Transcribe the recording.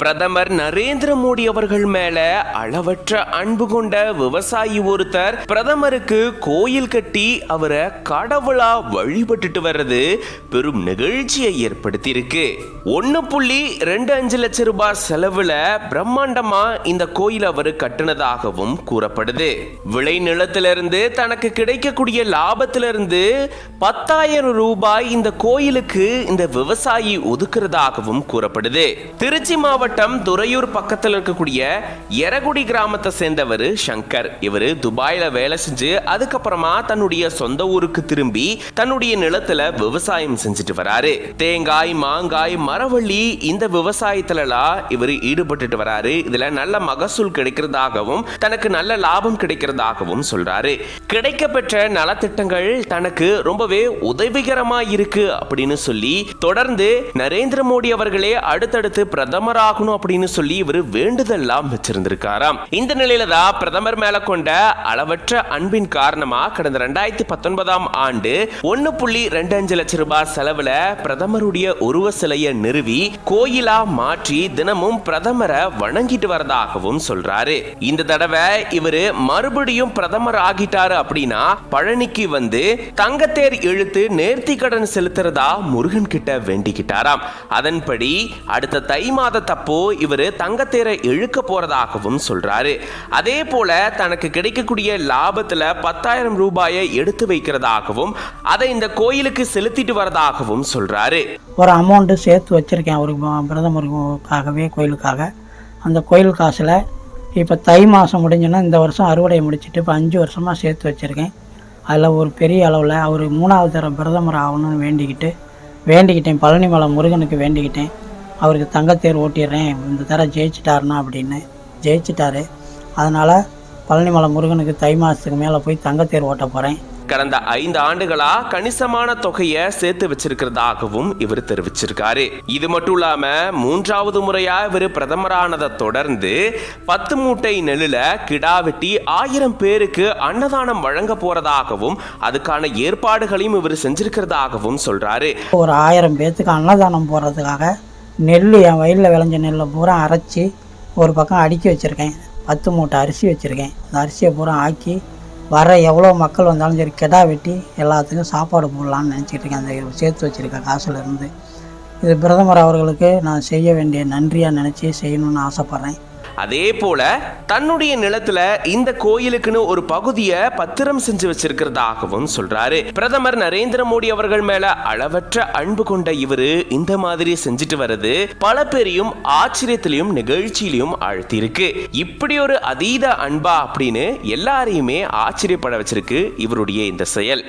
பிரதமர் நரேந்திர மோடி அவர்கள் மேல அளவற்ற அன்பு கொண்ட விவசாயி ஒருத்தர் பிரதமருக்கு கோயில் கட்டி அவரை கடவுளா வழிபட்டுட்டு வர்றது பெரும் நிகழ்ச்சியை ஏற்படுத்தி இருக்கு. 1.25 லட்சம் ரூபாய் செலவுல பிரம்மாண்டமா இந்த கோயில் அவரு கட்டினதாகவும் கூறப்படுது. விளை நிலத்திலிருந்து தனக்கு கிடைக்கக்கூடிய லாபத்திலிருந்து 10,000 ரூபாய் இந்த கோயிலுக்கு இந்த விவசாயி ஒதுக்குறதாகவும் கூறப்படுது. திருச்சி மாவட்டம் துறையூர் பக்கத்தில் இருக்கக்கூடிய எரகுடி கிராமத்தை சேர்ந்தவர் சங்கர். இவர் துபாயில வேலை செஞ்சு அதுக்கப்புறமா தன்னுடைய சொந்த ஊருக்கு திரும்பி தன்னுடைய நிலத்துல விவசாயம் செஞ்சுட்டு வராரு. தேங்காய், மாங்காய், மரவள்ளி இந்த விவசாயத்துலலாம் இவர் ஈடுபட்டு வராரு. இதுல நல்ல மகசூல் கிடைக்கிறதாகவும் தனக்கு நல்ல லாபம் கிடைக்கிறதாகவும் சொல்றாரு. கிடைக்கப்பெற்ற நலத்திட்டங்கள் தனக்கு ரொம்பவே உதவிகரமா இருக்கு அப்படின்னு சொல்லி தொடர்ந்து நரேந்திர மோடி அவர்களே அடுத்தடுத்து பிரதமர் ஆகணும் அப்படின்னு சொல்லி இவர் வேண்டுதல்லாம் வச்சிருந்திருக்காராம். இந்த நிலையில தான் பிரதமர் மேல கொண்ட அளவற்ற அன்பின் காரணமா கடந்த 2019 ஆண்டு 1.25 லட்சம் ரூபாய் செலவுல பிரதமருடைய உருவ சிலையை நிறுவி கோயிலா மாற்றி தினமும் பிரதமரை வணங்கிட்டு வரதாகவும் சொல்றாரு. இந்த தடவை இவரு மறுபடியும் பிரதமர் ஆகிட்டாரு அப்படின்னா பழனிக்கு வந்து தங்கத்தேர் இழுத்து நேர்த்தி கடன் செலுத்துறதா முருகன் கிட்ட வேண்டிக்கிட்டாராம். அதன்படி அடுத்த தை மாதத்தப்போ இவரு தங்கத்தேரை இழுக்க போறதாகவும் சொல்றாரு. அதே போல தனக்கு கிடைக்கக்கூடிய லாபத்துல 10,000 ரூபாயை எடுத்து வைக்கிறதாகவும் அதை இந்த கோயிலுக்கு செலுத்திட்டு வரதாகவும் சொல்றாரு. ஒரு அமௌண்ட் சேர்த்து வச்சிருக்கேன் அவருக்கு, பிரதமருக்காகவே கோயிலுக்காக. அந்த கோயில் காசுல இப்போ தை மாதம் முடிஞ்சுன்னா இந்த வருஷம் அறுவடை முடிச்சுட்டு இப்போ 5 வருஷமாக சேர்த்து வச்சுருக்கேன். அதில் ஒரு பெரிய அளவில் அவர் 3வது தரம் பிரதமர் ஆகணும்னு வேண்டிக்கிட்டேன். பழனி மலை முருகனுக்கு வேண்டிக்கிட்டேன். அவருக்கு தங்கத்தேர் ஓட்டிடுறேன் இந்த தரம் ஜெயிச்சிட்டாருன்னா அப்படின்னு. ஜெயிச்சிட்டாரு. அதனால் பழனிமலை முருகனுக்கு தை மாதத்துக்கு மேலே போய் தங்கத்தேர் ஓட்ட போகிறேன். கடந்த 5 ஆண்டுகளா கணிசமான தொகையை சேர்த்து வச்சிருக்கிறதாகவும் இவர் தெரிவிச்சிருக்காரு. இது மட்டும் இல்லாம 3வது முறையா இவர் பிரதமரானதை தொடர்ந்து 10 மூட்டை நெல்லுல கிடா வெட்டி 1000 பேருக்கு அன்னதானம் வழங்க போறதாகவும் அதுக்கான ஏற்பாடுகளையும் இவர் செஞ்சிருக்கிறதாகவும் சொல்றாரு. ஒரு 1000 பேருக்கு அன்னதானம் போடுறதுக்காக நெல், என் வயலில் விளைஞ்ச நெல்லை பூரா அரைச்சி ஒரு பக்கம் அடுக்கி வச்சுருக்கேன். 10 மூட்டை அரிசி வச்சுருக்கேன். அந்த அரிசியை பூரா ஆக்கி வர எவ்வளோ மக்கள் வந்தாலும் சரி கெடா வெட்டி எல்லாத்துக்கும் சாப்பாடு போடலான்னு நினச்சிட்டு இருக்கேன். அந்த சேர்த்து வச்சுருக்கேன் காசுலேருந்து. இது பிரதமர் அவர்களுக்கு நான் செய்ய வேண்டிய நன்றியாக நினச்சி செய்யணும்னு ஆசைப்பட்றேன். அதே போல தன்னுடைய நிலத்துல இந்த கோயிலுக்குன்னு ஒரு பகுதியை பத்திரம் செஞ்சு வச்சிருக்கிறதாகவும் சொல்றாரு. பிரதமர் நரேந்திர மோடி அவர்கள் மேல அளவற்ற அன்பு கொண்ட இவரு இந்த மாதிரி செஞ்சுட்டு வர்றது பல பேரையும் ஆச்சரியத்திலையும் நிகழ்ச்சியிலையும் ஆழ்த்திருக்கு. இப்படி ஒரு அதீத அன்பா அப்படின்னு எல்லாரையுமே ஆச்சரியப்பட வச்சிருக்கு இவருடைய இந்த செயல்.